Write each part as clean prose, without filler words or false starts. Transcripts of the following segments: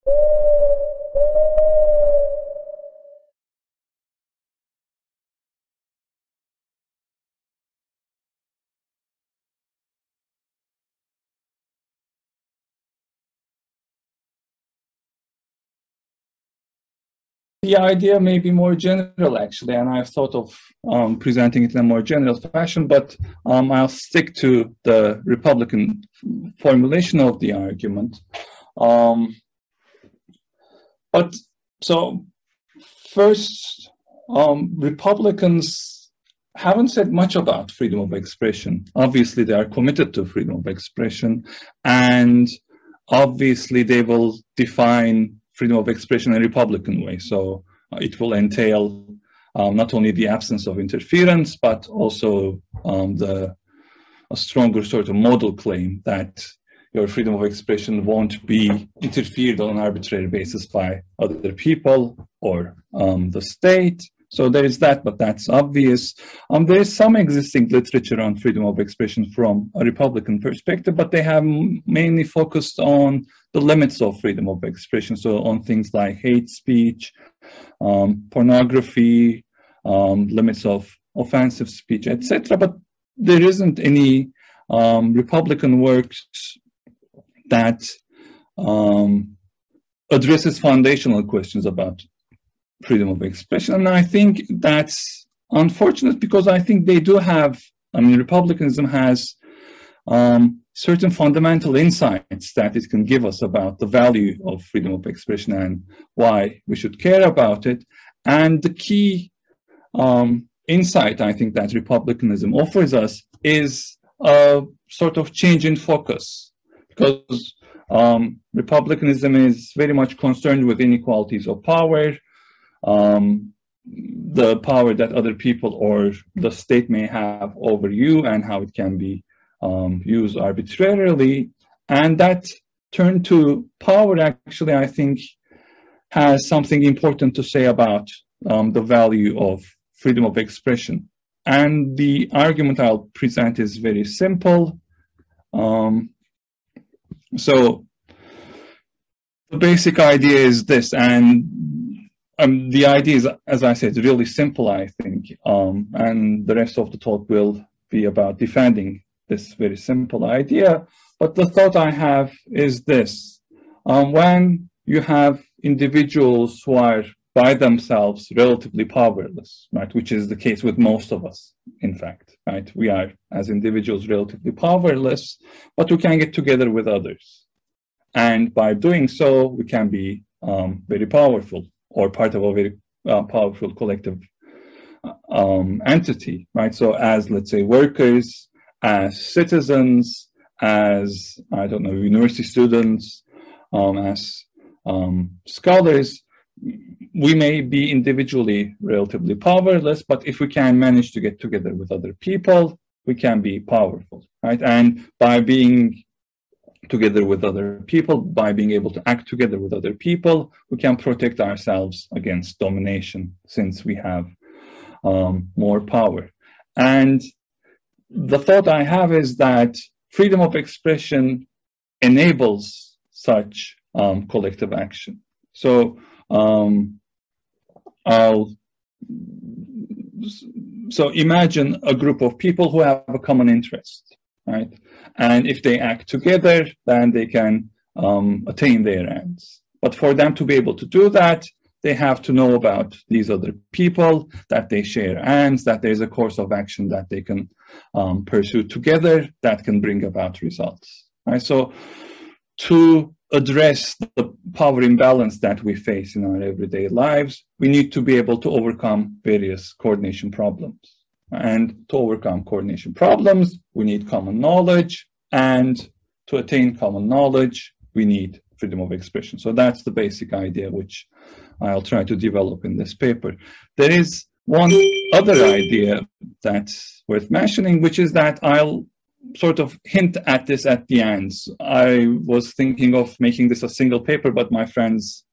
The idea may be more general, actually, and I've thought of presenting it in a more general fashion, but I'll stick to the Republican formulation of the argument. But so first, Republicans haven't said much about freedom of expression. Obviously, they are committed to freedom of expression, and obviously they will define freedom of expression in a Republican way. So it will entail not only the absence of interference, but also a stronger sort of model claim that your freedom of expression won't be interfered on an arbitrary basis by other people or the state. So there is that, but that's obvious. There is some existing literature on freedom of expression from a Republican perspective, but they have mainly focused on the limits of freedom of expression. So on things like hate speech, pornography, limits of offensive speech, etc. But there isn't any Republican works that addresses foundational questions about freedom of expression. And I think that's unfortunate, because I think they do have, Republicanism has certain fundamental insights that it can give us about the value of freedom of expression and why we should care about it. And the key insight I think that Republicanism offers us is a sort of change in focus, because Republicanism is very much concerned with inequalities of power, the power that other people or the state may have over you and how it can be used arbitrarily. And that turn to power actually, I think, has something important to say about the value of freedom of expression. And the argument I'll present is very simple. So the basic idea is this, and the idea is, as I said, really simple, I think, and the rest of the talk will be about defending this very simple idea. But the thought I have is this: when you have individuals who are by themselves relatively powerless, right, which is the case with most of us, in fact, right? We are, as individuals, relatively powerless, but we can get together with others. And by doing so, we can be very powerful, or part of a very powerful collective entity, right? So as, let's say, workers, as citizens, as, I don't know, university students, as scholars, we may be individually relatively powerless, but if we can manage to get together with other people, we can be powerful, right? And by being together with other people, by being able to act together with other people, we can protect ourselves against domination, since we have more power. And the thought I have is that freedom of expression enables such collective action. So so imagine a group of people who have a common interest, right? And if they act together, then they can attain their ends. But for them to be able to do that, they have to know about these other people, that they share ends, that there's a course of action that they can pursue together that can bring about results, right? So to address the power imbalance that we face in our everyday lives, we need to be able to overcome various coordination problems. And to overcome coordination problems, we need common knowledge. And to attain common knowledge, we need freedom of expression. So that's the basic idea which I'll try to develop in this paper. There is one other idea that's worth mentioning, which is that I'll sort of hint at this at the end. I was thinking of making this a single paper, but my friends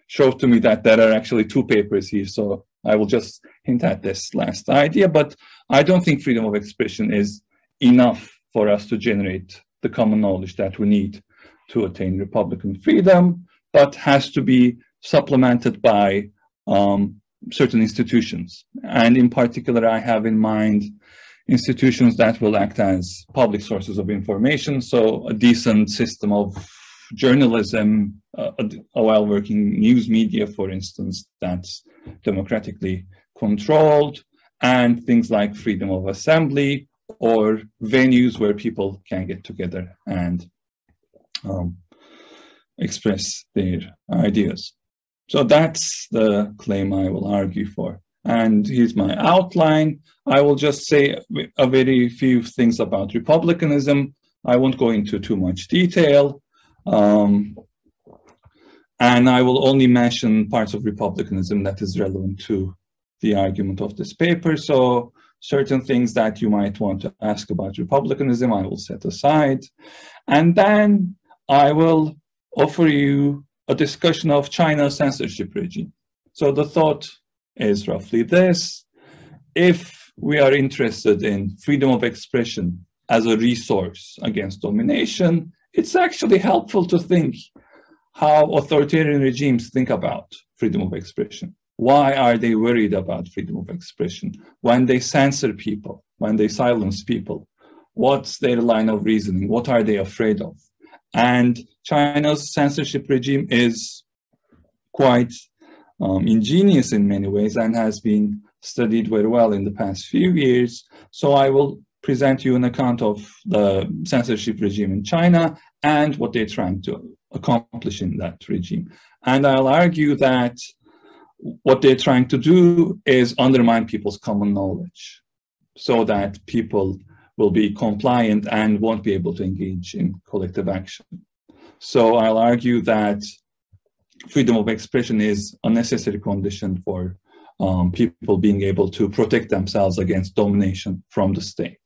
showed to me that there are actually two papers here, so I will just hint at this last idea. But I don't think freedom of expression is enough for us to generate the common knowledge that we need to attain Republican freedom. but has to be supplemented by certain institutions. And in particular, I have in mind institutions that will act as public sources of information. So a decent system of journalism, a well-working news media, for instance, that's democratically controlled, and things like freedom of assembly or venues where people can get together and express their ideas. So that's the claim I will argue for. And here's my outline. I will just say a very few things about republicanism. I won't go into too much detail. And I will only mention parts of republicanism that is relevant to the argument of this paper. So certain things that you might want to ask about republicanism, I will set aside. And then I will offer you a discussion of China's censorship regime. So the thought is roughly this: if we are interested in freedom of expression as a resource against domination, it's actually helpful to think how authoritarian regimes think about freedom of expression. Why are they worried about freedom of expression? When they censor people, when they silence people, what's their line of reasoning? What are they afraid of? And China's censorship regime is quite ingenious in many ways and has been studied very well in the past few years. So I will present you an account of the censorship regime in China and what they're trying to accomplish in that regime. And I'll argue that what they're trying to do is undermine people's common knowledge so that people will be compliant and won't be able to engage in collective action. So I'll argue that freedom of expression is a necessary condition for people being able to protect themselves against domination from the state.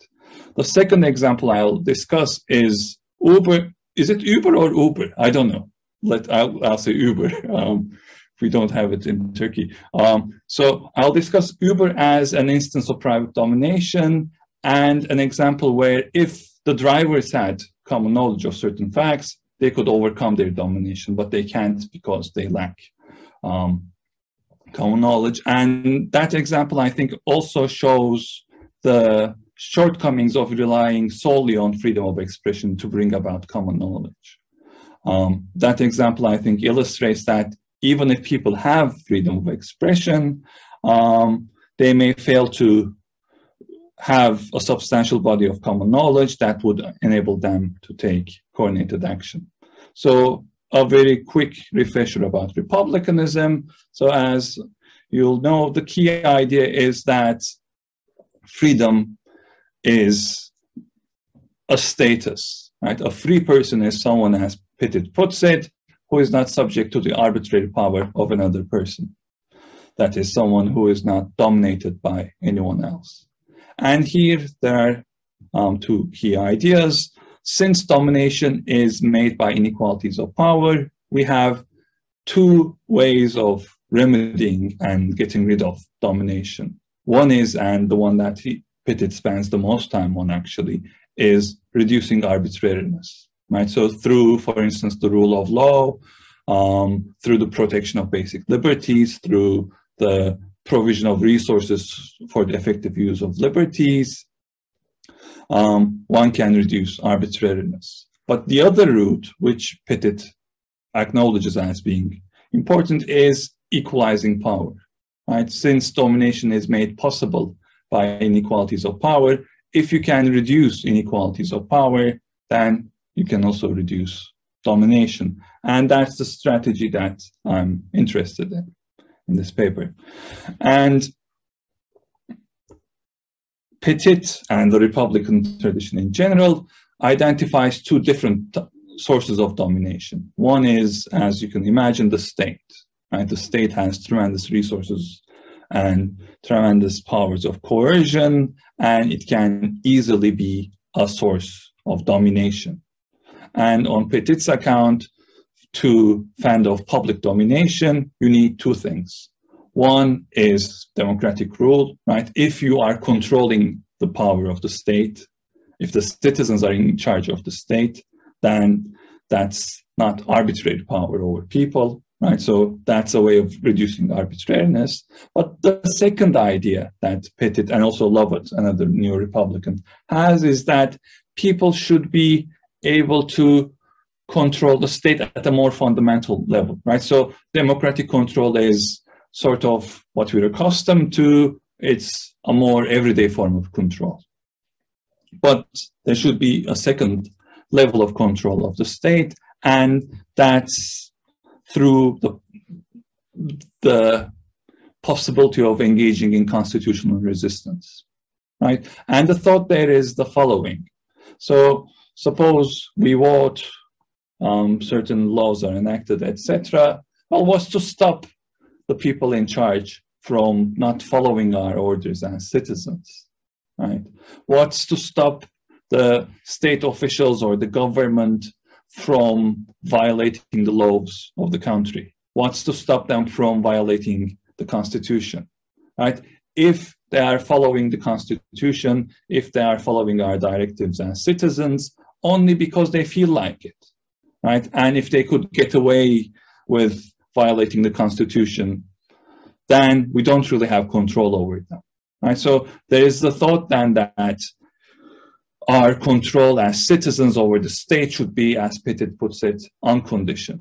The second example I'll discuss is Uber. Is it Uber or Uber? I don't know. I'll say Uber. We don't have it in Turkey. So I'll discuss Uber as an instance of private domination and an example where if the drivers had common knowledge of certain facts, they could overcome their domination, but they can't because they lack common knowledge. And that example, I think, also shows the shortcomings of relying solely on freedom of expression to bring about common knowledge. That example, I think, illustrates that even if people have freedom of expression, they may fail to have a substantial body of common knowledge that would enable them to take coordinated action. So a very quick refresher about republicanism. So as you'll know, the key idea is that freedom is a status, right? A free person is someone, as Pettit puts it, who is not subject to the arbitrary power of another person. That is someone who is not dominated by anyone else. And here there are two key ideas. Since domination is made by inequalities of power, we have two ways of remedying and getting rid of domination. One is, and the one that Pettit spends the most time on actually, is reducing arbitrariness, right? So through, for instance, the rule of law, through the protection of basic liberties, through the provision of resources for the effective use of liberties, one can reduce arbitrariness. But the other route, which Pettit acknowledges as being important, is equalizing power, right? Since domination is made possible by inequalities of power, if you can reduce inequalities of power, then you can also reduce domination. And that's the strategy that I'm interested in this paper. And Pettit and the Republican tradition in general identifies two different sources of domination. One is, as you can imagine, the state, right? The state has tremendous resources and tremendous powers of coercion, and it can easily be a source of domination. And on Pettit's account, to fend off public domination, you need two things. One is democratic rule, right? If you are controlling the power of the state, if the citizens are in charge of the state, then that's not arbitrary power over people, right? So that's a way of reducing arbitrariness. But the second idea that Petit and also Lovett, another neo-Republican, has is that people should be able to control the state at a more fundamental level, right? So democratic control is sort of what we're accustomed to. It's a more everyday form of control. But there should be a second level of control of the state, and that's through the possibility of engaging in constitutional resistance, right? And the thought there is the following. So suppose we vote, certain laws are enacted, etc. Well, what's to stop the people in charge from not following our orders as citizens, right? What's to stop the state officials or the government from violating the laws of the country? What's to stop them from violating the Constitution, right? If they are following the Constitution, if they are following our directives as citizens, only because they feel like it, right? And if they could get away with violating the Constitution, then we don't really have control over them, right? So there is the thought then that our control as citizens over the state should be, as Petit puts it, unconditioned.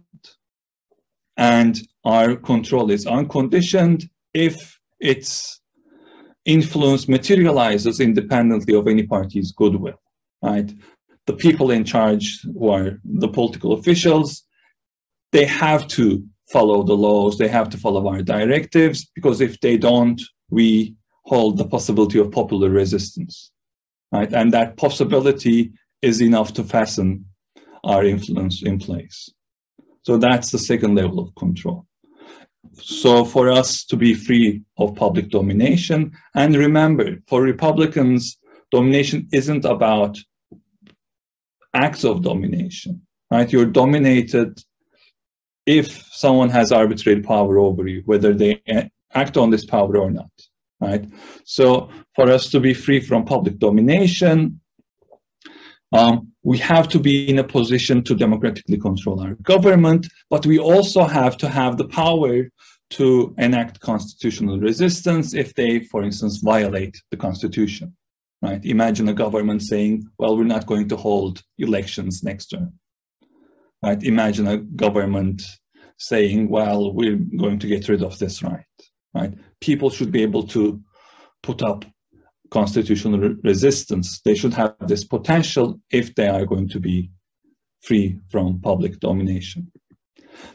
And our control is unconditioned if its influence materializes independently of any party's goodwill, right? The people in charge, who are the political officials, they have to follow the laws, they have to follow our directives, because if they don't, we hold the possibility of popular resistance, right? And that possibility is enough to fasten our influence in place. So that's the second level of control. So for us to be free of public domination, and remember, for Republicans, domination isn't about acts of domination, right? You're dominated if someone has arbitrary power over you, whether they act on this power or not, right? So for us to be free from public domination, we have to be in a position to democratically control our government, but we also have to have the power to enact constitutional resistance if they, for instance, violate the Constitution, right? Imagine a government saying, well, we're not going to hold elections next term, right? Imagine a government saying, well, we're going to get rid of this right, right? People should be able to put up constitutional resistance. They should have this potential if they are going to be free from public domination.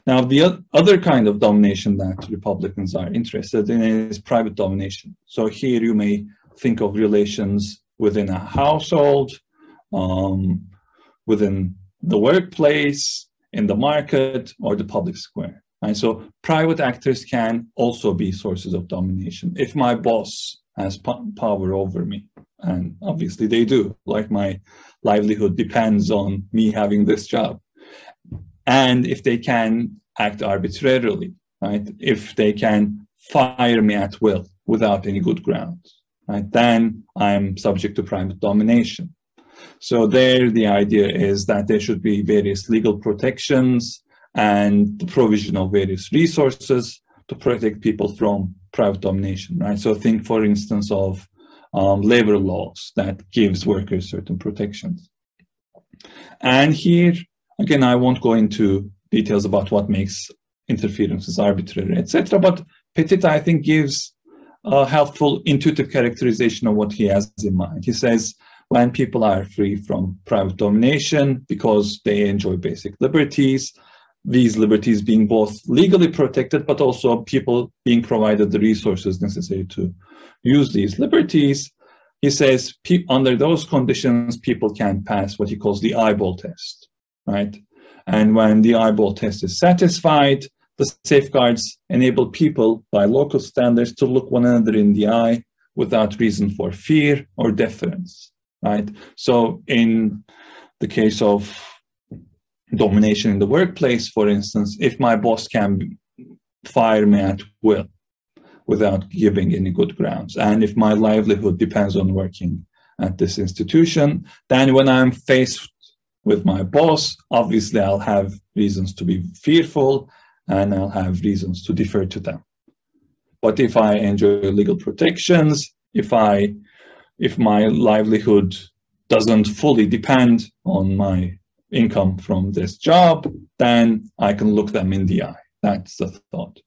Now, the other kind of domination that Republicans are interested in is private domination. So here you may think of relations within a household, within the workplace, in the market, or the public square. And so private actors can also be sources of domination. If my boss has power over me, and obviously they do, like my livelihood depends on me having this job. And if they can act arbitrarily, right? If they can fire me at will without any good grounds, right? Then I'm subject to private domination. So there, the idea is that there should be various legal protections and the provision of various resources to protect people from private domination, right? So think, for instance, of labor laws that gives workers certain protections. And here, again, I won't go into details about what makes interferences arbitrary, etc. But Petit, I think, gives a helpful, intuitive characterization of what he has in mind. He says, when people are free from private domination because they enjoy basic liberties, these liberties being both legally protected, but also people being provided the resources necessary to use these liberties, he says, under those conditions, people can pass what he calls the eyeball test, right? And when the eyeball test is satisfied, the safeguards enable people, by local standards, to look one another in the eye without reason for fear or deference, right? So in the case of domination in the workplace, for instance, if my boss can fire me at will without giving any good grounds, and if my livelihood depends on working at this institution, then when I'm faced with my boss, obviously I'll have reasons to be fearful and I'll have reasons to defer to them. But if I enjoy legal protections, if my livelihood doesn't fully depend on my income from this job, then I can look them in the eye. That's the thought.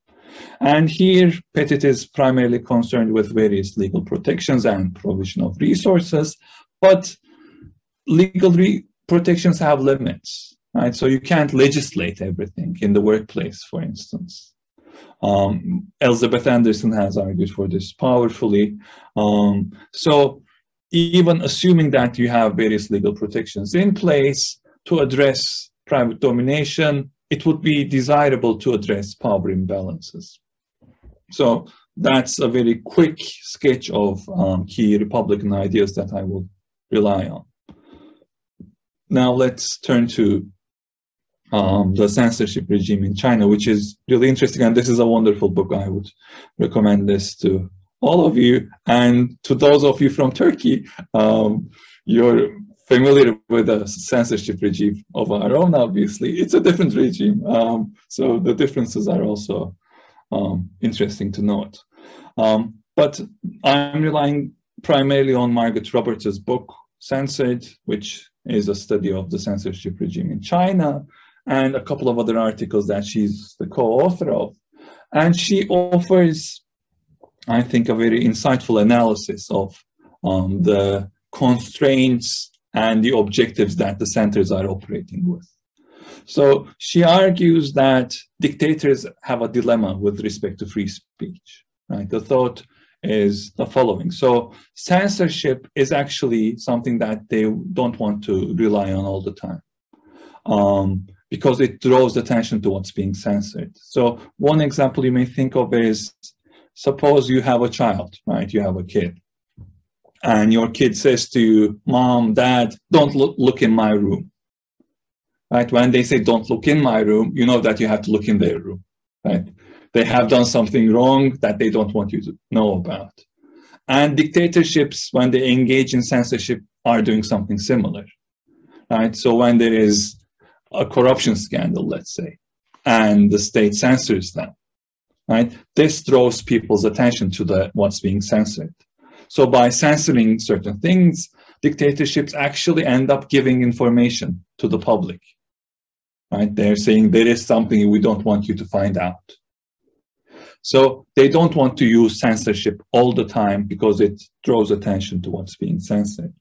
And here, Pettit is primarily concerned with various legal protections and provision of resources, but legal protections have limits, right? So you can't legislate everything in the workplace, for instance. Elizabeth Anderson has argued for this powerfully. So even assuming that you have various legal protections in place to address private domination, it would be desirable to address power imbalances. So that's a very quick sketch of key Republican ideas that I will rely on. Now let's turn to the censorship regime in China, which is really interesting. And this is a wonderful book. I would recommend this to all of you. And to those of you from Turkey, you're familiar with the censorship regime of our own, obviously. It's a different regime. So the differences are also interesting to note. But I'm relying primarily on Margaret Roberts' book, Censored, which is a study of the censorship regime in China, and a couple of other articles that she's the co-author of. And she offers, I think, a very insightful analysis of the constraints and the objectives that the centers are operating with. So she argues that dictators have a dilemma with respect to free speech, right? The thought is the following. So censorship is actually something that they don't want to rely on all the time, because it draws attention to what's being censored. So one example you may think of is, suppose you have a child, right? You have a kid, and your kid says to you, Mom, Dad, don't look in my room. Right? When they say don't look in my room, you know that you have to look in their room, right? They have done something wrong that they don't want you to know about. And dictatorships, when they engage in censorship, are doing something similar, right? So when there is a corruption scandal, let's say, and the state censors them, right? This draws people's attention to what's being censored. So by censoring certain things, dictatorships actually end up giving information to the public. Right? They're saying there is something we don't want you to find out. So they don't want to use censorship all the time because it draws attention to what's being censored.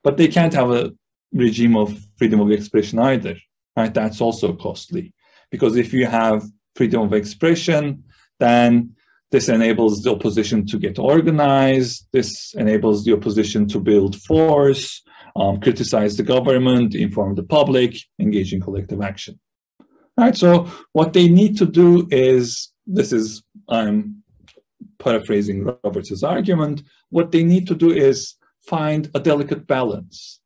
But they can't have a regime of freedom of expression either. Right? That's also costly, because if you have freedom of expression, then this enables the opposition to get organized. This enables the opposition to build force, criticize the government, inform the public, engage in collective action. Right, so what they need to do is, I'm paraphrasing Roberts' argument, what they need to do is find a delicate balance.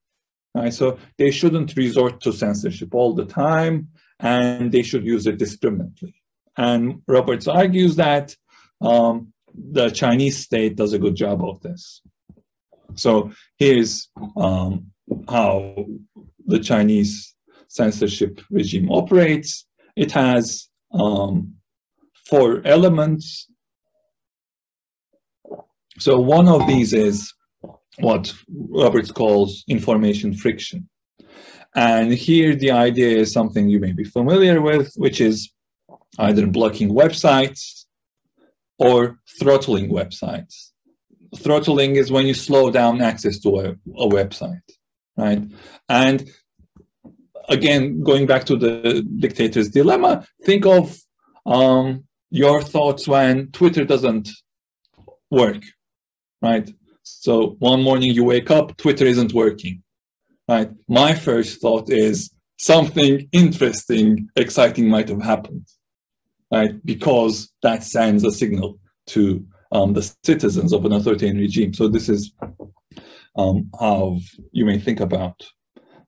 Right, so they shouldn't resort to censorship all the time, and they should use it discriminately. And Roberts argues that the Chinese state does a good job of this. So here's how the Chinese censorship regime operates. It has 4 elements. So one of these is what Roberts calls information friction. And here the idea is something you may be familiar with, which is either blocking websites or throttling websites. Throttling is when you slow down access to a website, right? And again, going back to the dictator's dilemma, think of your thoughts when Twitter doesn't work, right? So one morning you wake up, Twitter isn't working, right? My first thought is something interesting, exciting might have happened, right? Because that sends a signal to the citizens of an authoritarian regime. So this is how you may think about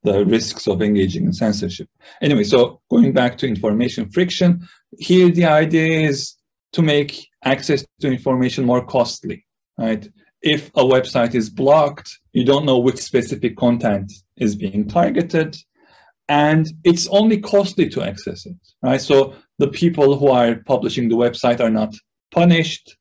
the risks of engaging in censorship. Anyway, so going back to information friction, here the idea is to make access to information more costly, right? If a website is blocked, you don't know which specific content is being targeted, and it's only costly to access it, right? So the people who are publishing the website are not punished.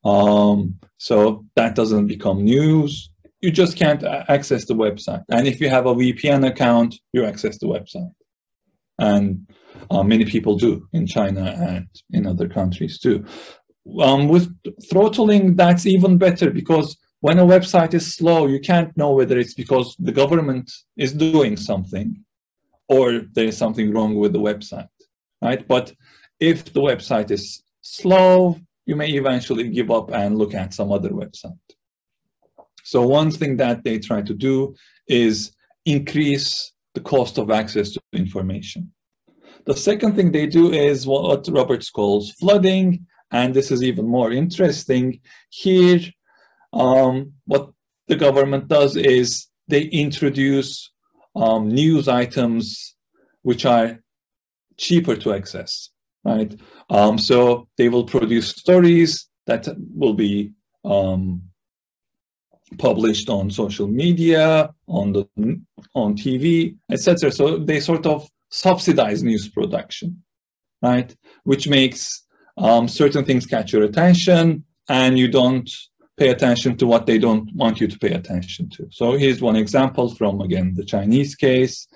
So that doesn't become news. You just can't access the website. And if you have a VPN account, you access the website. And many people do in China and in other countries too. With throttling, that's even better, because when a website is slow, you can't know whether it's because the government is doing something or there is something wrong with the website, right? But if the website is slow, you may eventually give up and look at some other website. So one thing that they try to do is increase the cost of access to information. The second thing they do is what Roberts calls flooding, and this is even more interesting. Here, what the government does is they introduce news items which are cheaper to access, right? So they will produce stories that will be published on social media, on TV, etc. So they sort of subsidize news production, right? Which makes certain things catch your attention, and you don't pay attention to what they don't want you to pay attention to. So here's one example from, again, the Chinese case.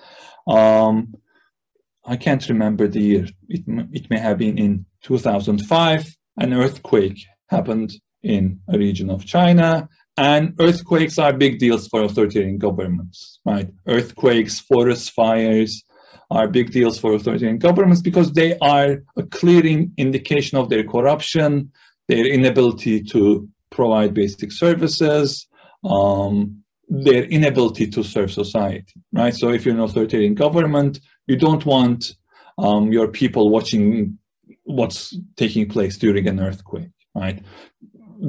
I can't remember the year. It may have been in 2005. An earthquake happened in a region of China, and earthquakes are big deals for authoritarian governments, right? Earthquakes, forest fires are big deals for authoritarian governments because they are a clear indication of their corruption, their inability to provide basic services, their inability to serve society, right? So if you're an authoritarian government, you don't want your people watching what's taking place during an earthquake, right?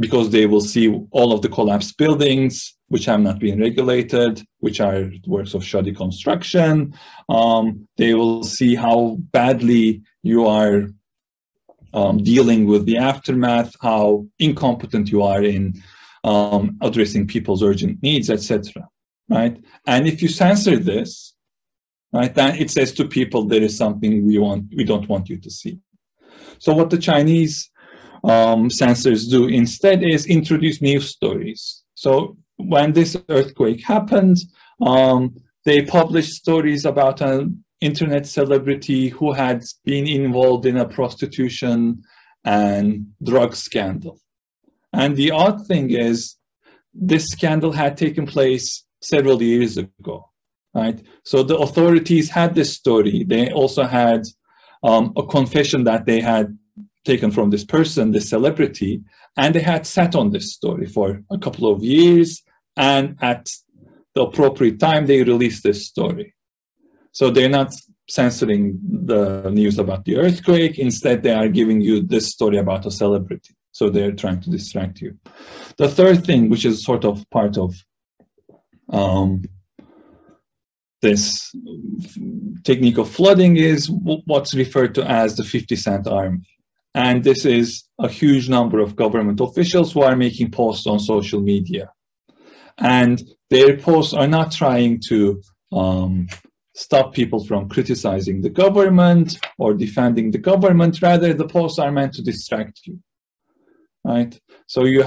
Because they will see all of the collapsed buildings, which have not been regulated, which are works of shoddy construction. They will see how badly you are dealing with the aftermath, how incompetent you are in addressing people's urgent needs, etc. Right? And if you censor this, right, then it says to people there is something we don't want you to see. So what the Chinese censors do instead is introduce news stories. So when this earthquake happened, they published stories about an internet celebrity who had been involved in a prostitution and drug scandal. And the odd thing is, this scandal had taken place several years ago, right? So the authorities had this story. They also had a confession that they had taken from this person, this celebrity, and they had sat on this story for a couple of years, and at the appropriate time, they released this story. So they're not censoring the news about the earthquake. Instead, they are giving you this story about a celebrity. So they're trying to distract you. The third thing, which is sort of part of this technique of flooding, is what's referred to as the 50-cent army. And this is a huge number of government officials who are making posts on social media. And their posts are not trying to stop people from criticizing the government or defending the government. Rather, the posts are meant to distract you, right? So you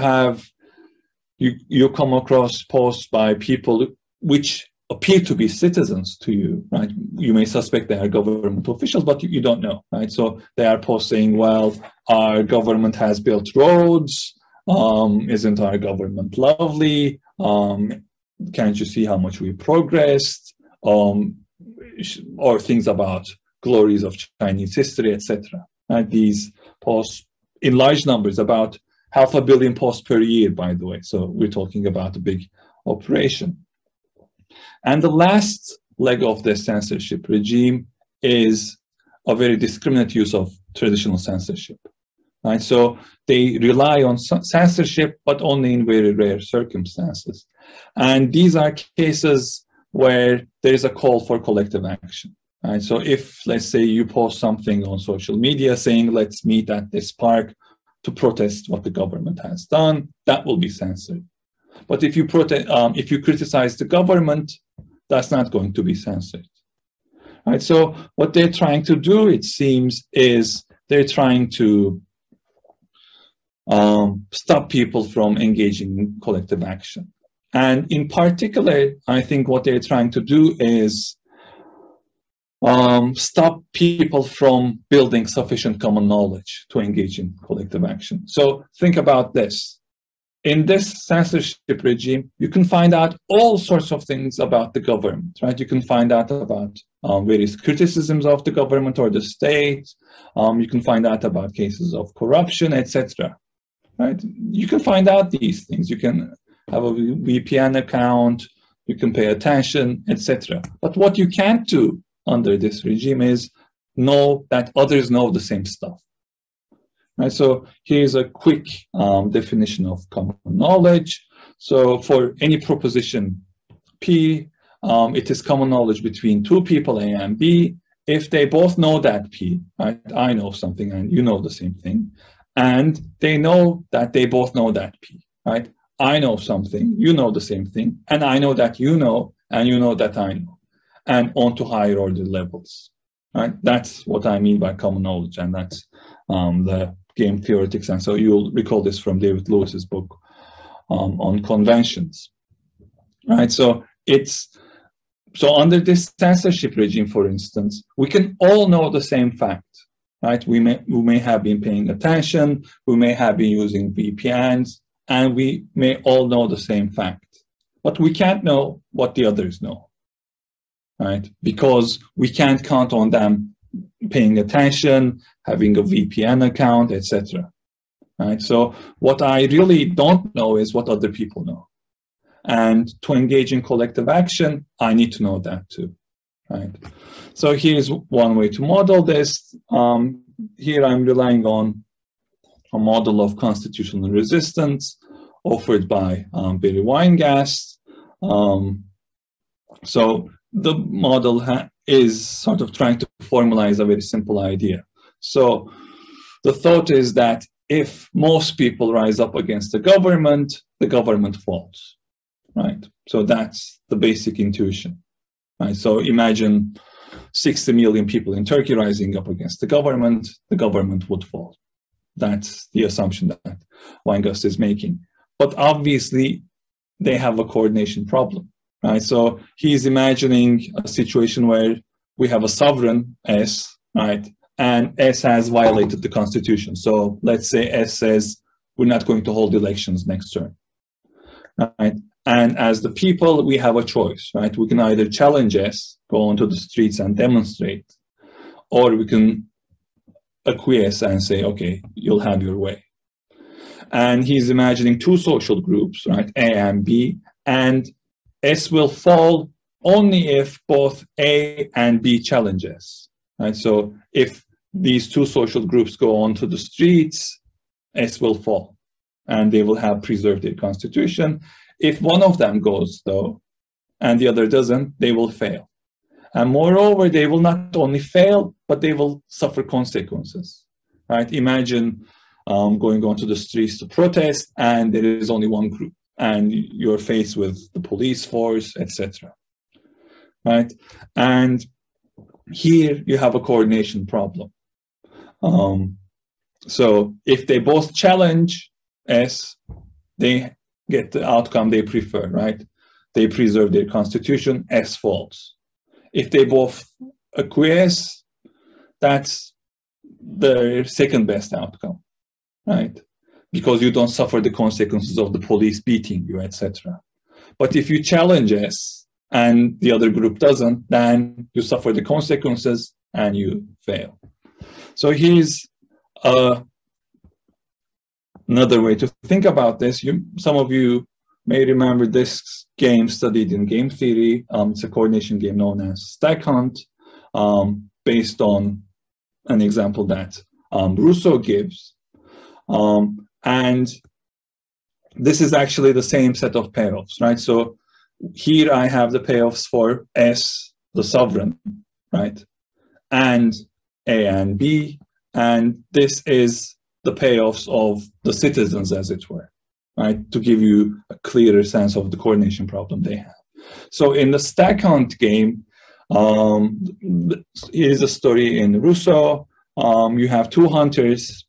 come across posts by people which appear to be citizens to you, right? You may suspect they are government officials, but you don't know, right? So they are posts saying, well, our government has built roads. Isn't our government lovely? Can't you see how much we progressed? Or things about glories of Chinese history, etc. Right? These posts in large numbers, about 500 million posts per year, by the way. So we're talking about a big operation. And the last leg of the censorship regime is a very discriminate use of traditional censorship. Right? So they rely on censorship, but only in very rare circumstances. And these are cases where there is a call for collective action. Right? So if, let's say, you post something on social media saying, let's meet at this park to protest what the government has done, that will be censored. But if you criticize the government, that's not going to be censored. right? So what they're trying to do, it seems, is they're trying to stop people from engaging in collective action. And in particular, I think what they're trying to do is stop people from building sufficient common knowledge to engage in collective action. So think about this. In this censorship regime, you can find out all sorts of things about the government, right? You can find out about various criticisms of the government or the state. You can find out about cases of corruption, etc. Right? You can find out these things. You can have a VPN account. You can pay attention, etc. But what you can't do under this regime is know that others know the same stuff. Right, so here's a quick definition of common knowledge. So for any proposition P, it is common knowledge between two people, A and B, if they both know that P, right? I know something and you know the same thing, and they know that they both know that P, right? I know something, you know the same thing, and I know that you know, and you know that I know, and on to higher order levels, right? That's what I mean by common knowledge, and that's the game theoretics. And so you'll recall this from David Lewis's book on conventions, right? So under this censorship regime, for instance, we can all know the same fact, right? We may have been paying attention, we may have been using VPNs, and we may all know the same fact, but we can't know what the others know, right? Because we can't count on them paying attention, having a VPN account, etc. Right? So what I really don't know is what other people know. And to engage in collective action, I need to know that too. Right? So here's one way to model this. Here I'm relying on a model of constitutional resistance offered by Barry Weingast. So the model is sort of trying to formalize a very simple idea. So the thought is that if most people rise up against the government falls, right? So that's the basic intuition, right? So imagine 60 million people in Turkey rising up against the government would fall. That's the assumption that Weingast is making. But obviously, they have a coordination problem, right? So he's imagining a situation where we have a sovereign, S, right? And S has violated the constitution. So let's say S says, we're not going to hold elections next term, right? And as the people, we have a choice, right? We can either challenge S, go onto the streets and demonstrate, or we can acquiesce and say, okay, you'll have your way. And he's imagining two social groups, right? A and B, and S will fall only if both A and B challenge S, right? So if these two social groups go onto the streets, S will fall, and they will have preserved their constitution. If one of them goes, though, and the other doesn't, they will fail. And moreover, they will not only fail, but they will suffer consequences, right? Imagine going onto the streets to protest, and there is only one group, and you're faced with the police force, etc. Right? And here you have a coordination problem. So if they both challenge S, they get the outcome they prefer, right? They preserve their constitution, S falls. If they both acquiesce, that's the second best outcome, right? Because you don't suffer the consequences of the police beating you, etc. But if you challenge S and the other group doesn't, then you suffer the consequences and you fail. So here's another way to think about this. Some of you may remember this game studied in game theory. It's a coordination game known as Stack Hunt, based on an example that Rousseau gives. And this is actually the same set of payoffs, right? So here I have the payoffs for S, the sovereign, right? And A and B, and this is the payoffs of the citizens, as it were, right? To give you a clearer sense of the coordination problem they have. So in the Stack Hunt game, Here's a story in Rousseau. You have two hunters.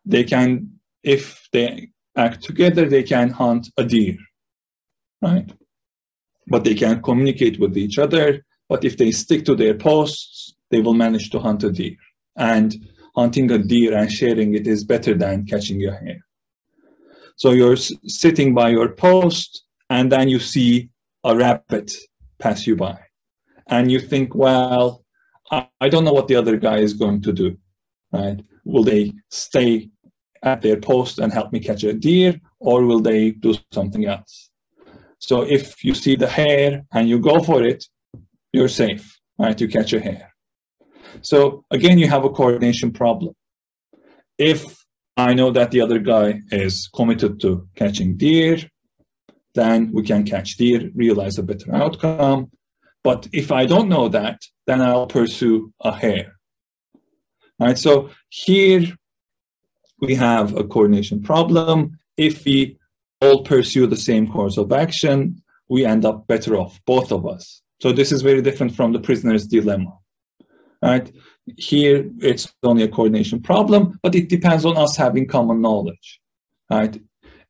They can, if they act together, they can hunt a deer, right? But they can communicate with each other. But if they stick to their posts, they will manage to hunt a deer. And hunting a deer and sharing it is better than catching a hare. So you're sitting by your post, and then you see a rabbit pass you by. And you think, well, I don't know what the other guy is going to do, right? Will they stay at their post and help me catch a deer, or will they do something else? So if you see the hare and you go for it, you're safe, right? You catch a hare. So again, you have a coordination problem. If I know that the other guy is committed to catching deer, then we can catch deer, realize a better outcome. But if I don't know that, then I'll pursue a hare. Right? So here we have a coordination problem. If we all pursue the same course of action, we end up better off, both of us. So this is very different from the prisoner's dilemma. Right? Here, it's only a coordination problem, but it depends on us having common knowledge. Right?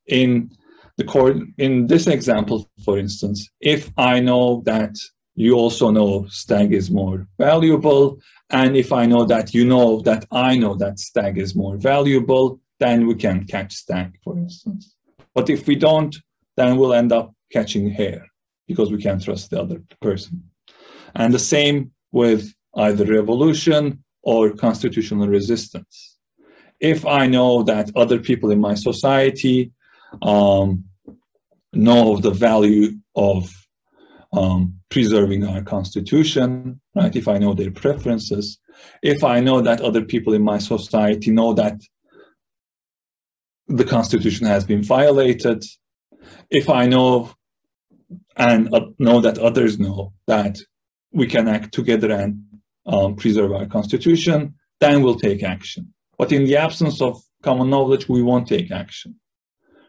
In this example, for instance, if I know that you also know stag is more valuable, and if I know that you know that I know that stag is more valuable, then we can catch stag, for instance. But if we don't, then we'll end up catching hare because we can't trust the other person. And the same with either revolution or constitutional resistance. If I know that other people in my society know the value of preserving our constitution, right? If I know their preferences, if I know that other people in my society know that the constitution has been violated, if I know and know that others know that we can act together and preserve our constitution, then we'll take action. But in the absence of common knowledge, we won't take action.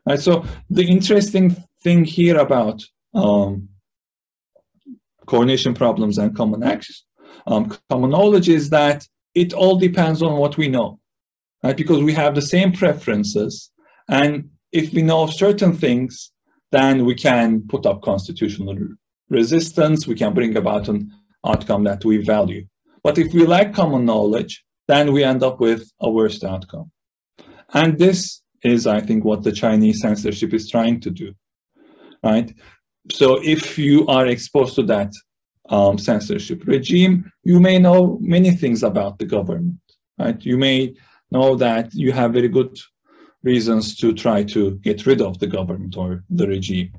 Right? So the interesting thing here about coordination problems and common action, common knowledge is that it all depends on what we know, right? Because we have the same preferences, and if we know certain things, then we can put up constitutional resistance, we can bring about an outcome that we value. But if we lack common knowledge, then we end up with a worse outcome. And this is, I think, what the Chinese censorship is trying to do, right? So if you are exposed to that censorship regime, you may know many things about the government, right? You may know that you have very good reasons to try to get rid of the government or the regime.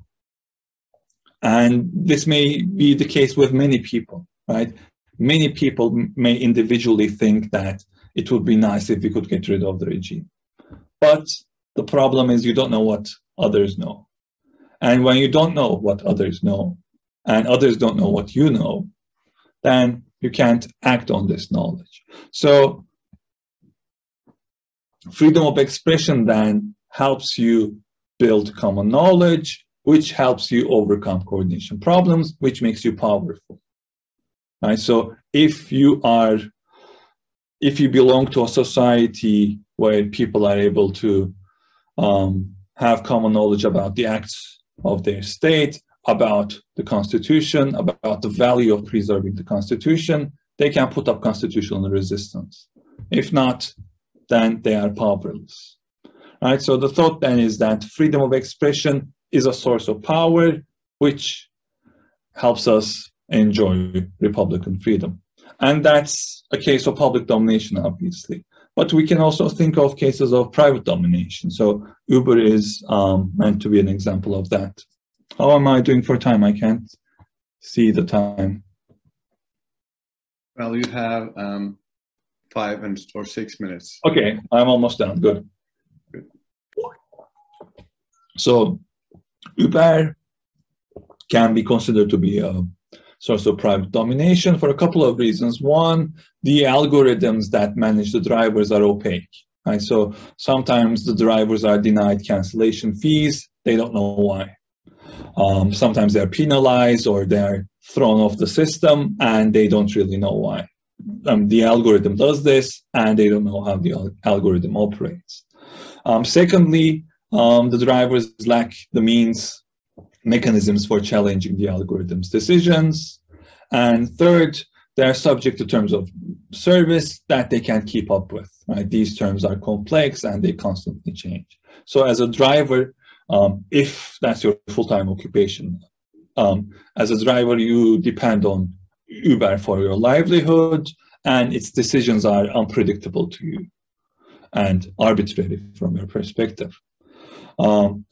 And this may be the case with many people, right? Many people may individually think that it would be nice if we could get rid of the regime. But the problem is you don't know what others know. And when you don't know what others know, and others don't know what you know, then you can't act on this knowledge. So freedom of expression then helps you build common knowledge, which helps you overcome coordination problems, which makes you powerful. Right? So if you belong to a society where people are able to have common knowledge about the acts of their state, about the constitution, about the value of preserving the constitution, they can put up constitutional resistance. If not, then they are powerless. Right? So the thought then is that freedom of expression is a source of power, which helps us enjoy republican freedom. And that's a case of public domination, obviously. But we can also think of cases of private domination. So Uber is meant to be an example of that. How am I doing for time? I can't see the time. Well, you have 5 or 6 minutes. Okay, I'm almost done. Good. So Uber can be considered to be a source of private domination for a couple of reasons. One, the algorithms that manage the drivers are opaque. Right? So sometimes the drivers are denied cancellation fees. They don't know why. Sometimes they're penalized or they're thrown off the system and they don't really know why. The algorithm does this and they don't know how the algorithm operates. Secondly, the drivers lack the mechanisms for challenging the algorithm's decisions. And third, they're subject to terms of service that they can't keep up with, right? These terms are complex and they constantly change. So as a driver, if that's your full-time occupation, as a driver, you depend on Uber for your livelihood, and its decisions are unpredictable to you and arbitrary from your perspective.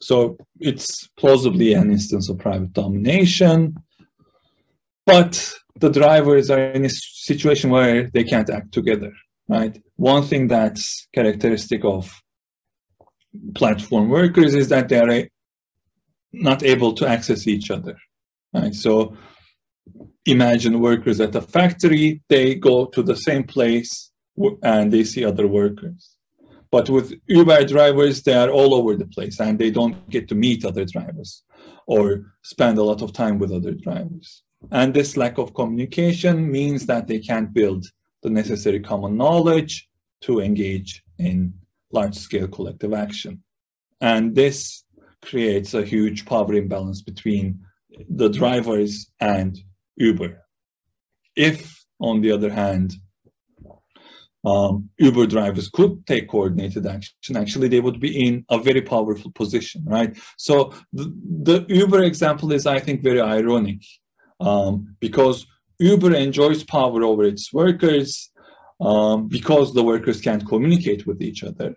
So it's plausibly an instance of private domination, but the drivers are in a situation where they can't act together, right? One thing that's characteristic of platform workers is that they are not able to access each other, right? So imagine workers at a factory, they go to the same place and they see other workers. But with Uber drivers, they are all over the place and they don't get to meet other drivers or spend a lot of time with other drivers. And this lack of communication means that they can't build the necessary common knowledge to engage in large-scale collective action. And this creates a huge power imbalance between the drivers and Uber. If, on the other hand, Uber drivers could take coordinated action, actually they would be in a very powerful position, right? So the Uber example is, I think, very ironic because Uber enjoys power over its workers because the workers can't communicate with each other.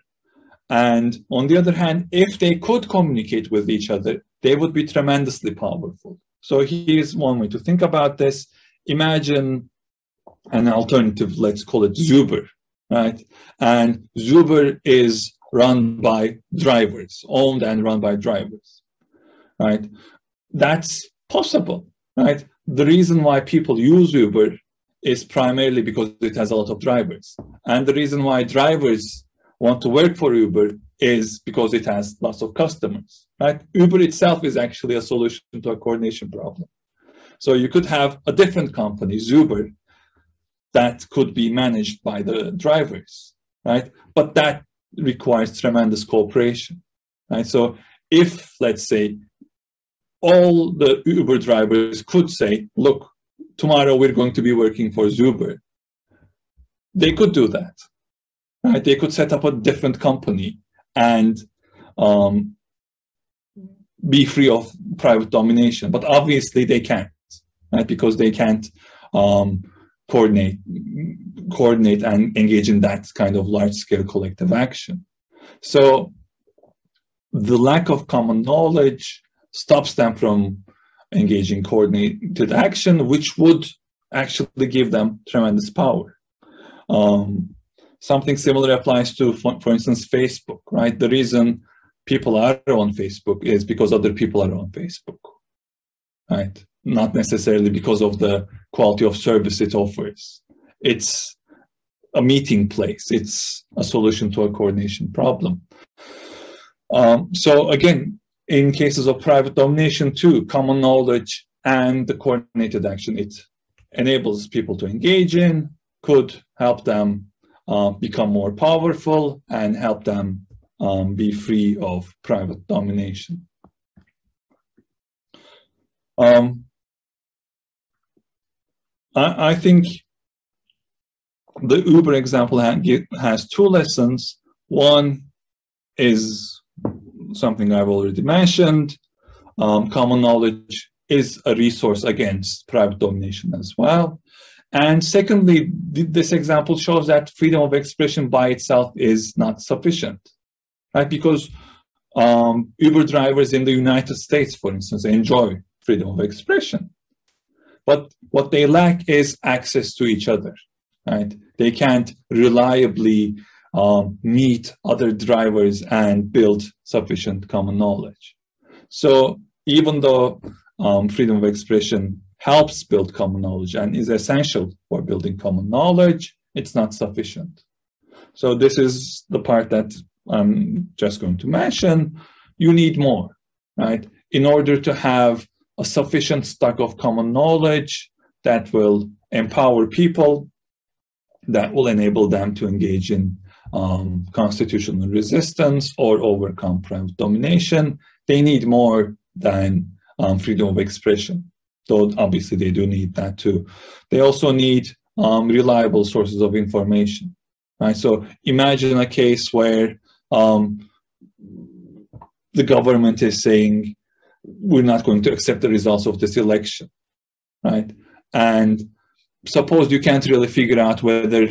And on the other hand, if they could communicate with each other, they would be tremendously powerful. So here's one way to think about this. Imagine an alternative, let's call it Zuber, right? And Zuber is run by drivers, owned and run by drivers, right? That's possible, right? The reason why people use Uber is primarily because it has a lot of drivers. And the reason why drivers want to work for Uber is because it has lots of customers, right? Uber itself is actually a solution to a coordination problem. So you could have a different company, Zuber, that could be managed by the drivers, right? But that requires tremendous cooperation, right? So if, let's say, all the Uber drivers could say, look, tomorrow we're going to be working for Zuber, they could do that, right? They could set up a different company and be free of private domination. But obviously they can't, right? Because they can't coordinate and engage in that kind of large-scale collective action. So the lack of common knowledge stops them from engaging coordinated action, which would actually give them tremendous power. Something similar applies to, for instance, Facebook, right? The reason people are on Facebook is because other people are on Facebook, right? Not necessarily because of the quality of service it offers. It's a meeting place. It's a solution to a coordination problem. So again, in cases of private domination too, common knowledge and the coordinated action it enables people to engage in could help them become more powerful and help them be free of private domination. I think the Uber example has two lessons. One is something I've already mentioned. Common knowledge is a resource against private domination as well. And secondly, this example shows that freedom of expression by itself is not sufficient, right? Because Uber drivers in the United States, for instance, enjoy freedom of expression. But what they lack is access to each other, right? They can't reliably meet other drivers and build sufficient common knowledge. So even though freedom of expression helps build common knowledge and is essential for building common knowledge, it's not sufficient. So this is the part that I'm just going to mention. You need more, right? in order to have a sufficient stock of common knowledge that will empower people, that will enable them to engage in constitutional resistance or overcome private domination, they need more than freedom of expression, though obviously they do need that too. They also need reliable sources of information, right? So imagine a case where the government is saying, we're not going to accept the results of this election, right? And suppose you can't really figure out whether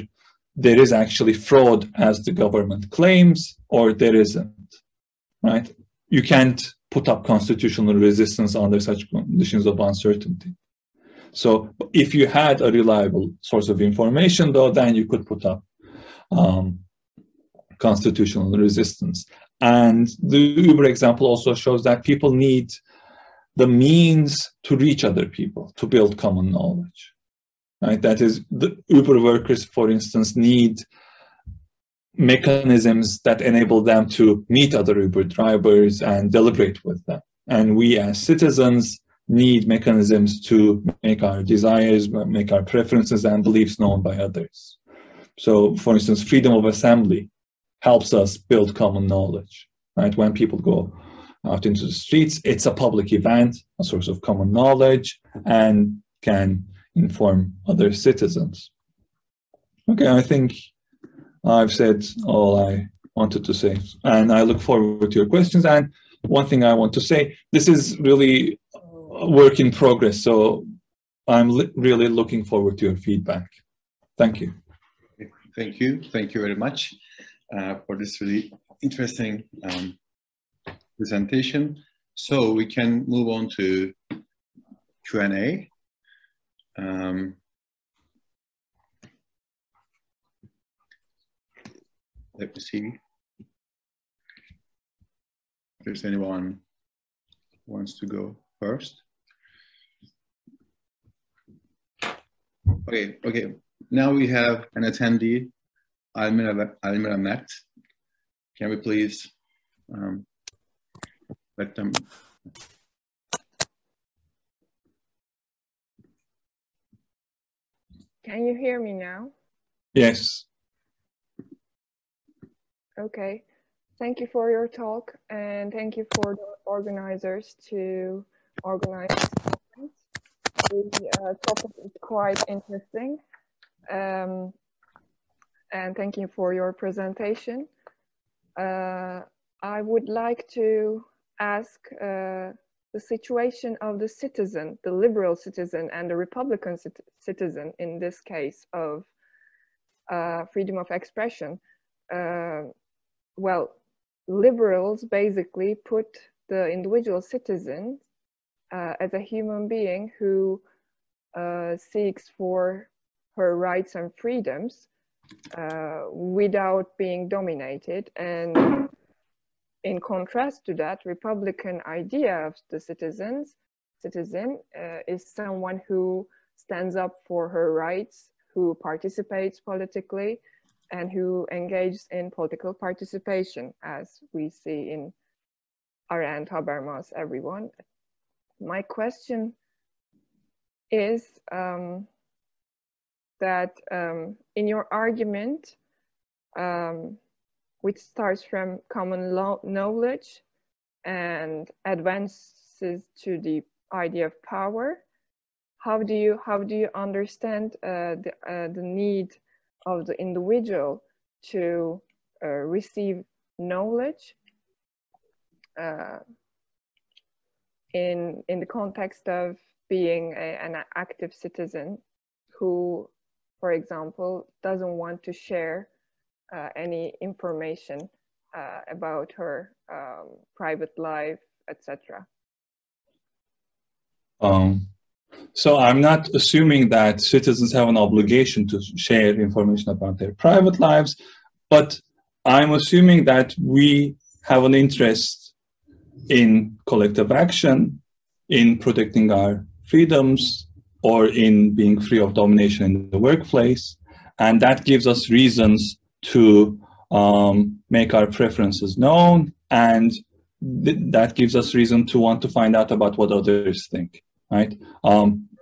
there is actually fraud as the government claims or there isn't, right? You can't put up constitutional resistance under such conditions of uncertainty. So if you had a reliable source of information, though, then you could put up constitutional resistance. And the Uber example also shows that people need the means to reach other people, to build common knowledge, right? That is, the Uber workers, for instance, need mechanisms that enable them to meet other Uber drivers and deliberate with them. And we as citizens need mechanisms to make our desires, make our preferences and beliefs known by others. So, for instance, freedom of assembly helps us build common knowledge, right? When people go out into the streets, it's a public event, a source of common knowledge, and can inform other citizens. Okay, I think I've said all I wanted to say, and I look forward to your questions. And one thing I want to say, this is really a work in progress, so I'm really looking forward to your feedback. Thank you. Thank you. Thank you very much for this really interesting presentation. So we can move on to Q&A. Let me see if there's anyone who wants to go first. Okay. Now we have an attendee, Almira Mert. Can we please let them? Can you hear me now? Yes. Okay. Thank you for your talk, and thank you for the organizers to organize this conference. The topic is quite interesting. And thank you for your presentation. I would like to ask the situation of the citizen, the liberal citizen and the Republican citizen in this case of freedom of expression. Well, liberals basically put the individual citizen as a human being who seeks for her rights and freedoms without being dominated. And in contrast to that, Republican idea of the citizen is someone who stands up for her rights, who participates politically, and who engages in political participation, as we see in Arendt, Habermas, everyone. My question is that in your argument, which starts from common knowledge and advances to the idea of power, how do you understand the need of the individual to receive knowledge in the context of being an active citizen who, for example, doesn't want to share any information about her private life, etc. So I'm not assuming that citizens have an obligation to share information about their private lives, but I'm assuming that we have an interest in collective action, in protecting our freedoms, or in being free of domination in the workplace. And that gives us reasons to make our preferences known and that gives us reason to want to find out about what others think, right?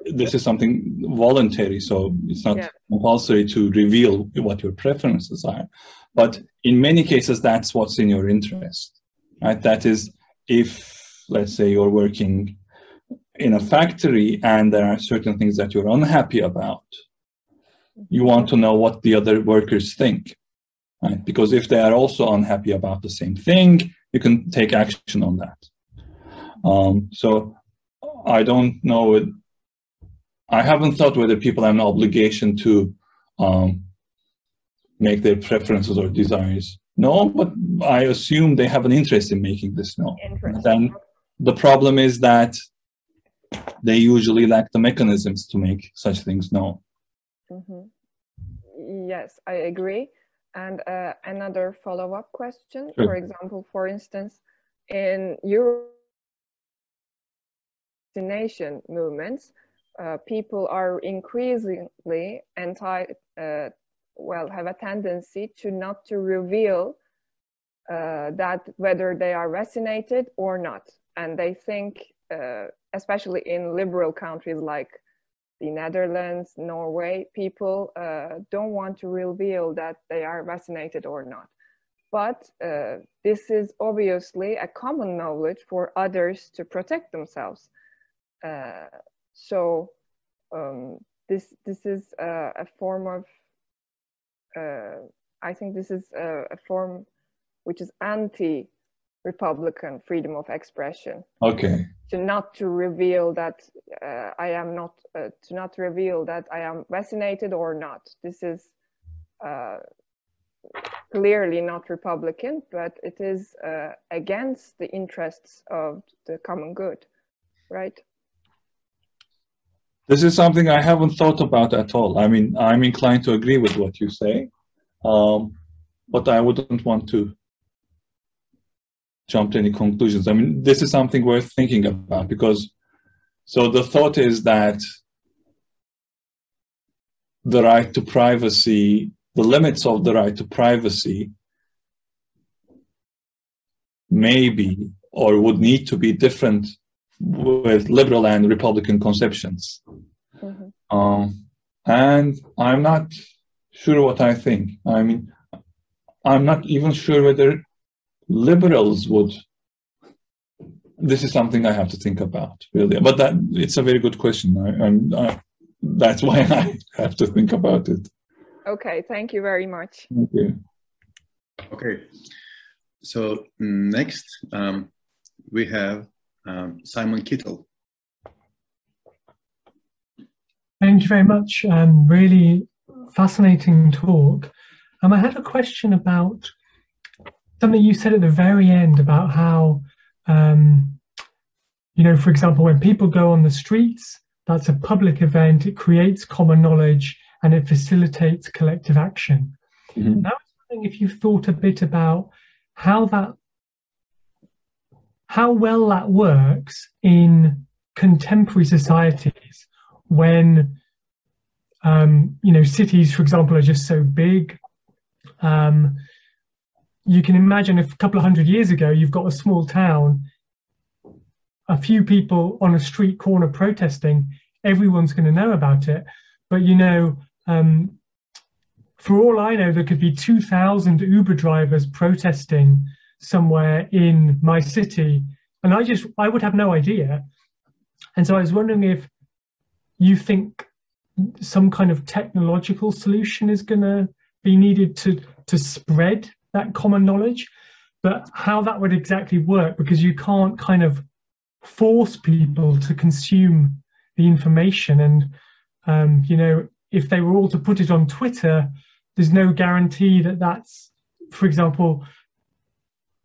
This is something voluntary, so it's not compulsory to reveal what your preferences are. But in many cases, that's what's in your interest, right? That is, if, let's say, you're working in a factory and there are certain things that you're unhappy about, you want to know what the other workers think, right? Because if they are also unhappy about the same thing, you can take action on that. So I don't know, I haven't thought whether people have an obligation to make their preferences or desires known, but I assume they have an interest in making this known. Then the problem is that they usually lack the mechanisms to make such things known. Yes, I agree. And another follow-up question, Sure. for example, for instance, in Europe vaccination movements, people are increasingly have a tendency to not to reveal that whether they are vaccinated or not. And they think, especially in liberal countries like the Netherlands, Norway, people don't want to reveal that they are vaccinated or not. But this is obviously a common knowledge for others to protect themselves. So this is a form of, I think this is a form which is anti-Republican freedom of expression. Okay. To reveal that I am not, to not reveal that I am vaccinated or not. This is clearly not Republican, but it is against the interests of the common good, right? This is something I haven't thought about at all. I mean, I'm inclined to agree with what you say, but I wouldn't want to jump to any conclusions. I mean, this is something worth thinking about, because so the thought is that the right to privacy, the limits of the right to privacy may be or would need to be different with liberal and Republican conceptions. And I'm not sure what I think. I mean, I'm not even sure whether liberals would. This is something I have to think about, really. But it's a very good question. That's why I have to think about it. Okay, thank you very much. Thank you. Okay, so next we have Simon Kittle. Thank you very much. Really fascinating talk. I had a question about something you said at the very end about how, you know, for example, when people go on the streets, that's a public event, it creates common knowledge and it facilitates collective action. And I was wondering if you've thought a bit about how well that works in contemporary societies when, you know, cities, for example, are just so big. You can imagine if a couple of hundred years ago, you've got a small town, a few people on a street corner protesting, everyone's going to know about it. But, you know, for all I know, there could be 2,000 Uber drivers protesting somewhere in my city, and I would have no idea. And so I was wondering if you think some kind of technological solution is going to be needed to spread that common knowledge, but how that would exactly work, because you can't kind of force people to consume the information. And, you know, if they were all to put it on Twitter, there's no guarantee that that's, for example,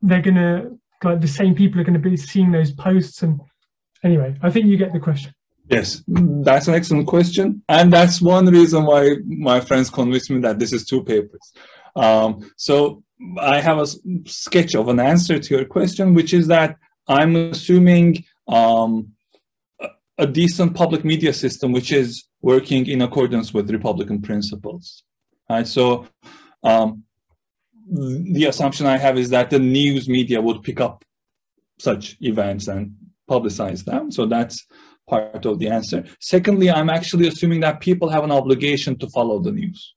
they're going to, like, the same people are going to be seeing those posts. And anyway, I think you get the question. Yes, that's an excellent question. And that's one reason why my friends convinced me that this is two papers. So I have a sketch of an answer to your question, which is that I'm assuming a decent public media system which is working in accordance with Republican principles. Right? So the assumption I have is that the news media would pick up such events and publicize them. So that's part of the answer. Secondly, I'm actually assuming that people have an obligation to follow the news.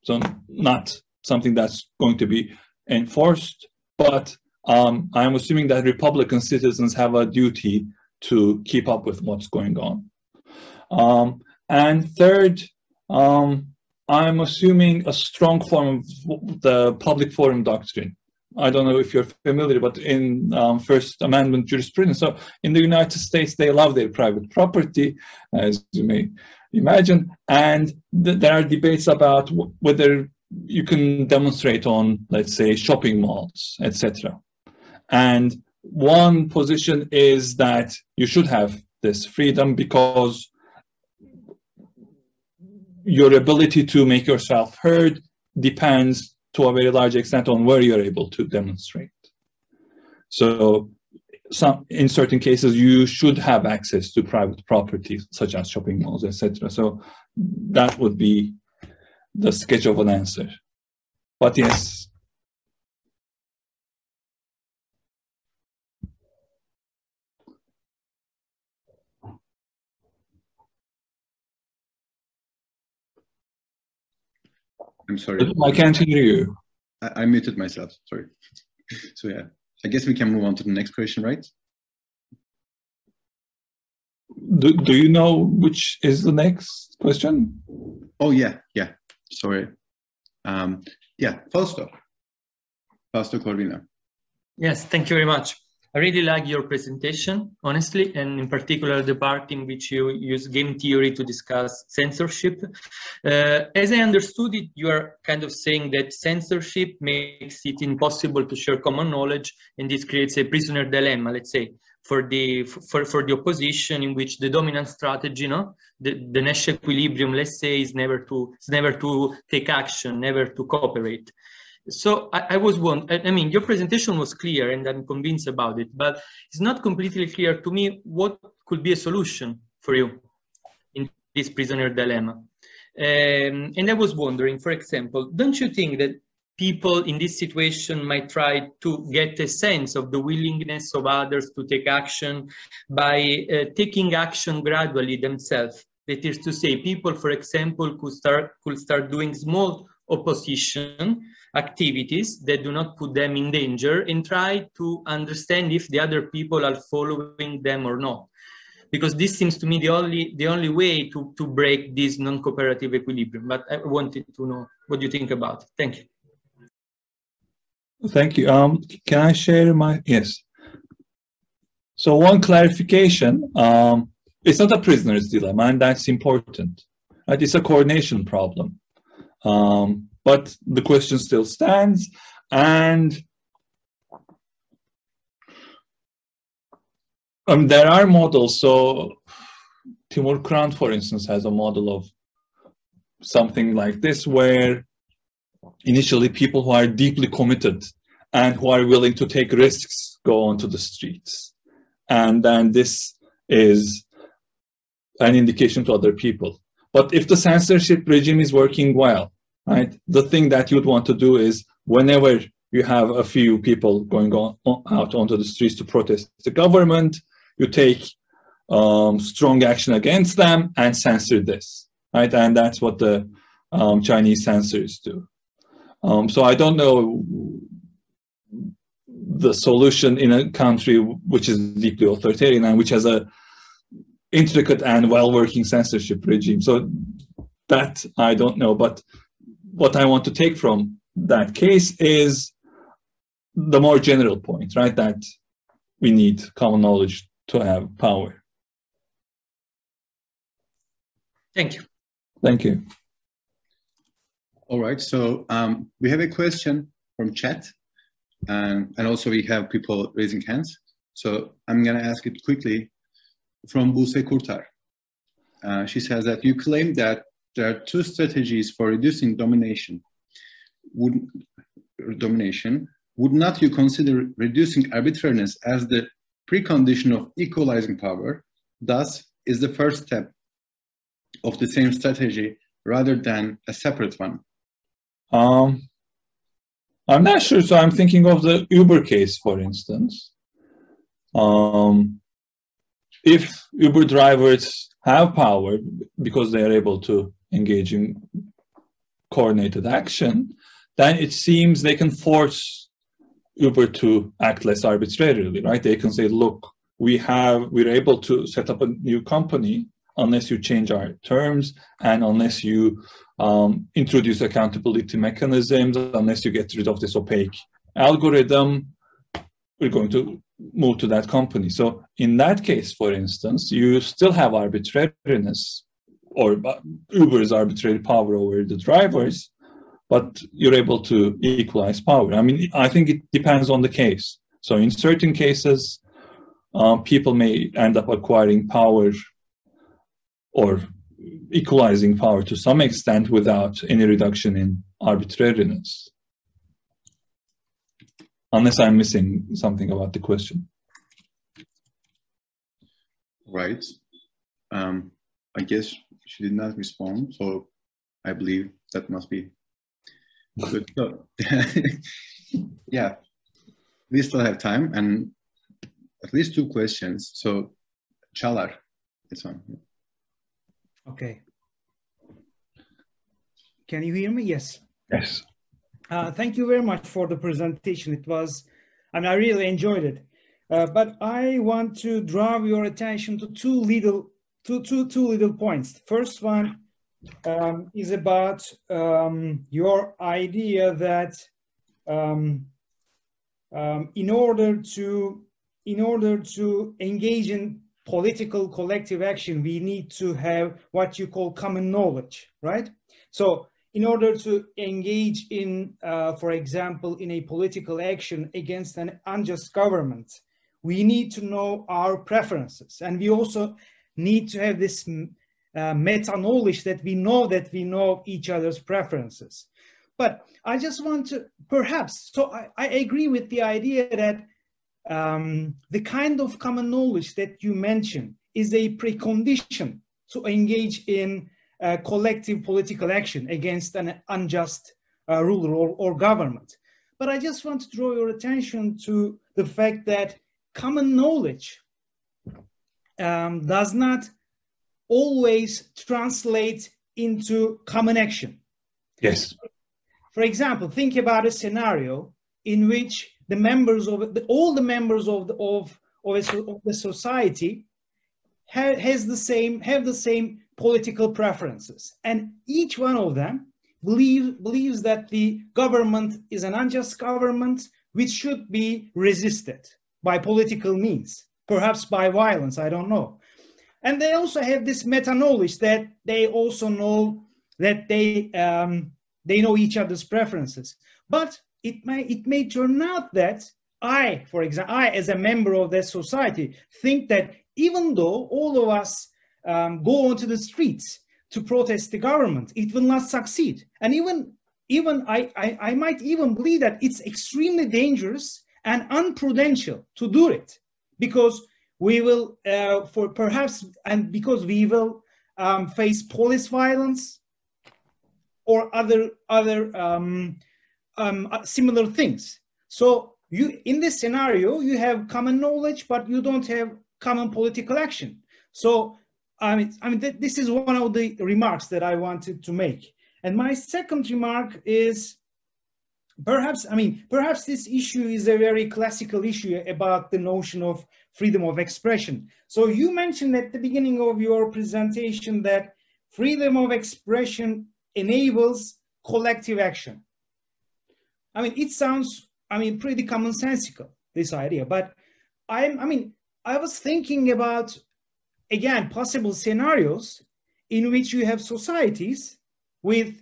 So not something that's going to be enforced, but I'm assuming that Republican citizens have a duty to keep up with what's going on. And third, I'm assuming a strong form of the public forum doctrine. I don't know if you're familiar, but in First Amendment jurisprudence, so in the United States, they love their private property, as you may imagine, and there are debates about whether you can demonstrate on, let's say, shopping malls, etc. And one position is that you should have this freedom because your ability to make yourself heard depends to a very large extent on where you're able to demonstrate. So in certain cases, you should have access to private property, such as shopping malls, etc. So that would be the sketch of an answer. But yes. I'm sorry. I can't hear you. I muted myself, sorry. So yeah, I guess we can move on to the next question, right? Do you know which is the next question? Oh yeah, sorry. Yeah, Fausto Corvina. Yes, thank you very much. I really like your presentation, honestly, and in particular the part in which you use game theory to discuss censorship. As I understood it, you are kind of saying that censorship makes it impossible to share common knowledge, and this creates a prisoner dilemma, let's say, for the opposition, in which the dominant strategy, the Nash equilibrium, let's say, is never to take action, never to cooperate. So I was wondering, I mean, your presentation was clear and I'm convinced about it, but it's not completely clear to me what could be a solution for you in this prisoner dilemma. And I was wondering, for example, don't you think that people in this situation might try to get a sense of the willingness of others to take action by taking action gradually themselves? That is to say, people, for example, could start doing small opposition activities that do not put them in danger and try to understand if the other people are following them or not. Because this seems to me the only way to break this non-cooperative equilibrium. But I wanted to know what you think about it. Thank you. Thank you. Can I share my, yes. So one clarification, it's not a prisoner's dilemma, and that's important. Right? It's a coordination problem. But the question still stands, and there are models. So Timur Krant, for instance, has a model of something like this, where initially people who are deeply committed and who are willing to take risks go onto the streets. And then this is an indication to other people. But if the censorship regime is working well, right, the thing that you'd want to do is whenever you have a few people going out onto the streets to protest the government, you take strong action against them and censor this, right? And that's what the Chinese censors do. So I don't know the solution in a country which is deeply authoritarian and which has a intricate and well-working censorship regime. So that I don't know, but what I want to take from that case is the more general point, right? That we need common knowledge to have power. Thank you. Thank you. All right, so we have a question from chat, and also we have people raising hands. So I'm gonna ask it quickly from Buse Kurtar. She says that you claim that there are two strategies for reducing domination. Would not you consider reducing arbitrariness as the precondition of equalizing power? Thus, is the first step of the same strategy rather than a separate one? I'm not sure. So I'm thinking of the Uber case, for instance. if Uber drivers have power because they are able to engage in coordinated action, then it seems they can force Uber to act less arbitrarily, right? They can say, look, we're able to set up a new company unless you change our terms and unless you introduce accountability mechanisms, unless you get rid of this opaque algorithm, we're going to move to that company. So in that case, for instance, you still have arbitrariness or Uber's arbitrary power over the drivers, but you're able to equalize power. I mean, I think it depends on the case. So in certain cases, people may end up acquiring power or equalizing power to some extent without any reduction in arbitrariness. Unless I'm missing something about the question. Right. I guess she did not respond, so I believe that must be good. So, yeah, we still have time and at least 2 questions. So, Çağlar, it's on. Okay. Can you hear me? Yes. Yes. Thank you very much for the presentation. It was, I mean, I really enjoyed it. But I want to draw your attention to two little points. The first one is about your idea that in order to engage in political collective action, we need to have what you call common knowledge, right? So in order to engage in, for example, in a political action against an unjust government, we need to know our preferences. And we also need to have this meta-knowledge that we know each other's preferences. But I just want to, perhaps, so I agree with the idea that the kind of common knowledge that you mentioned is a precondition to engage in collective political action against an unjust ruler or government. But I just want to draw your attention to the fact that common knowledge does not always translate into common action. Yes. For example, think about a scenario in which the members of all the members of the society have the same political preferences, and each one of them believes that the government is an unjust government which should be resisted by political means, perhaps by violence, I don't know. And they also have this meta-knowledge that they also know that they know each other's preferences. But it may turn out that for example, I as a member of that society think that even though all of us go onto the streets to protest the government, it will not succeed. And even I might even believe that it's extremely dangerous and unprudential to do it, because we will, because we will face police violence or other similar things. So in this scenario, you have common knowledge, but you don't have common political action. So this is one of the remarks that I wanted to make. And my second remark is perhaps this issue is a very classical issue about the notion of freedom of expression. So you mentioned at the beginning of your presentation that freedom of expression enables collective action. I mean, it sounds, pretty commonsensical, this idea, but I was thinking about, again, possible scenarios in which you have societies with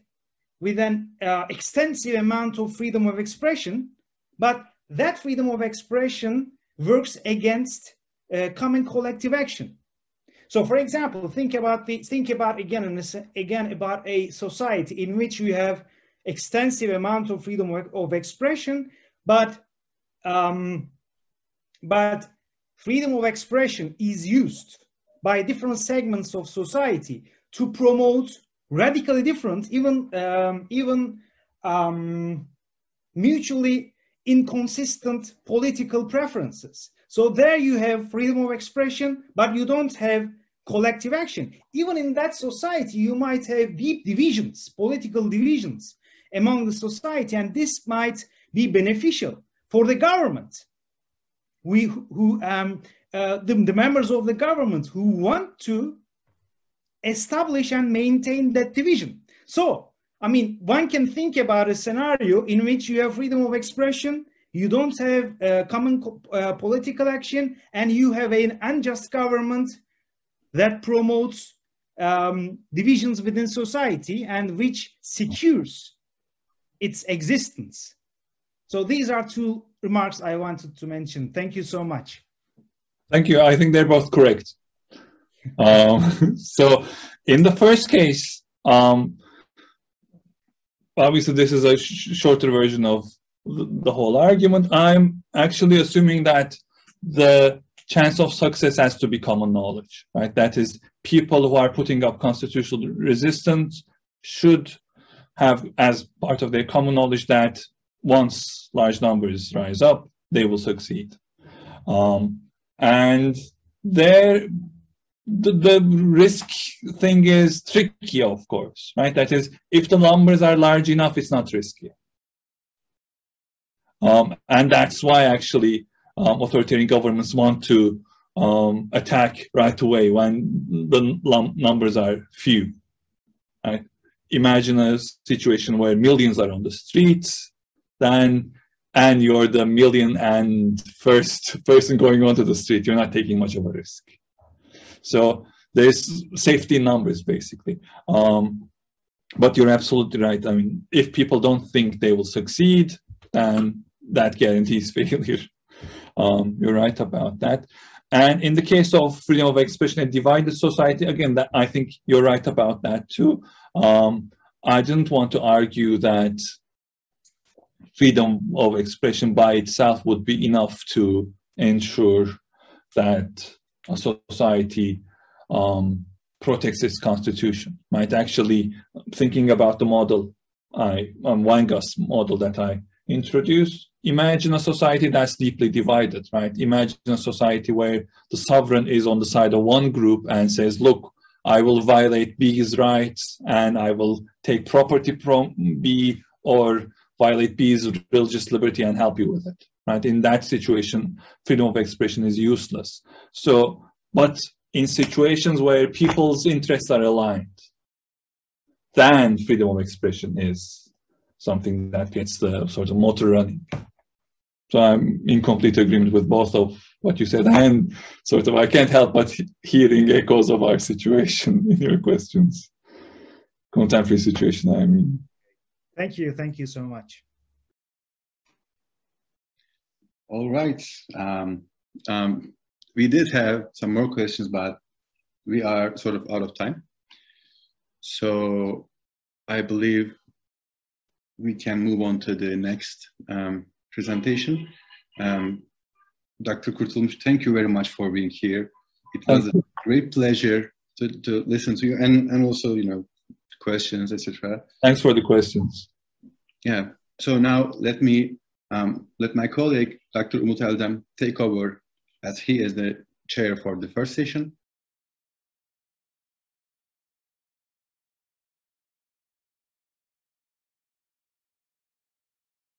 an extensive amount of freedom of expression, but that freedom of expression works against common collective action. So, for example, think about about a society in which you have extensive amount of freedom of expression, but freedom of expression is used by different segments of society to promote radically different, even mutually inconsistent political preferences. So there you have freedom of expression, but you don't have collective action. Even in that society, you might have deep divisions, political divisions among the society, and this might be beneficial for the government. The members of the government who want to establish and maintain that division. So, I mean, one can think about a scenario in which you have freedom of expression, you don't have common political action, and you have an unjust government that promotes divisions within society and which secures its existence. So these are two remarks I wanted to mention. Thank you so much. Thank you. I think they're both correct. So in the first case, obviously this is a shorter version of the whole argument. I'm actually assuming that the chance of success has to be common knowledge, right? That is, people who are putting up constitutional resistance should have as part of their common knowledge that once large numbers rise up, they will succeed. And the risk thing is tricky, of course, right? That is, if the numbers are large enough, it's not risky. And that's why actually authoritarian governments want to attack right away when the numbers are few, right? Imagine a situation where millions are on the streets, and you're the million and first person going onto the street. You're not taking much of a risk. So there's safety in numbers, basically. But you're absolutely right. I mean, if people don't think they will succeed, then that guarantees failure. You're right about that. And in the case of freedom of expression and divided society, again, I think you're right about that too. I didn't want to argue that freedom of expression by itself would be enough to ensure that a society protects its constitution, right? Actually, thinking about the model, Weingast's model that I introduced, imagine a society that's deeply divided, right? Imagine a society where the sovereign is on the side of one group and says, look, I will violate B's rights and I will take property from B, or violate B's religious liberty and help you with it, right? In that situation, freedom of expression is useless. So, but in situations where people's interests are aligned, then freedom of expression is something that gets the sort of motor running. So I'm in complete agreement with both of what you said, and sort of I can't help but hearing echoes of our situation in your questions. Contemporary situation, I mean. Thank you so much. All right. We did have some more questions, but we are sort of out of time. So I believe we can move on to the next presentation. Dr. Kurtulmuş, thank you very much for being here. It was a great pleasure to listen to you, and also, you know, questions, etc. Thanks for the questions. Yeah. So now let me let my colleague, Dr. Umut Eldem, take over, as he is the chair for the first session.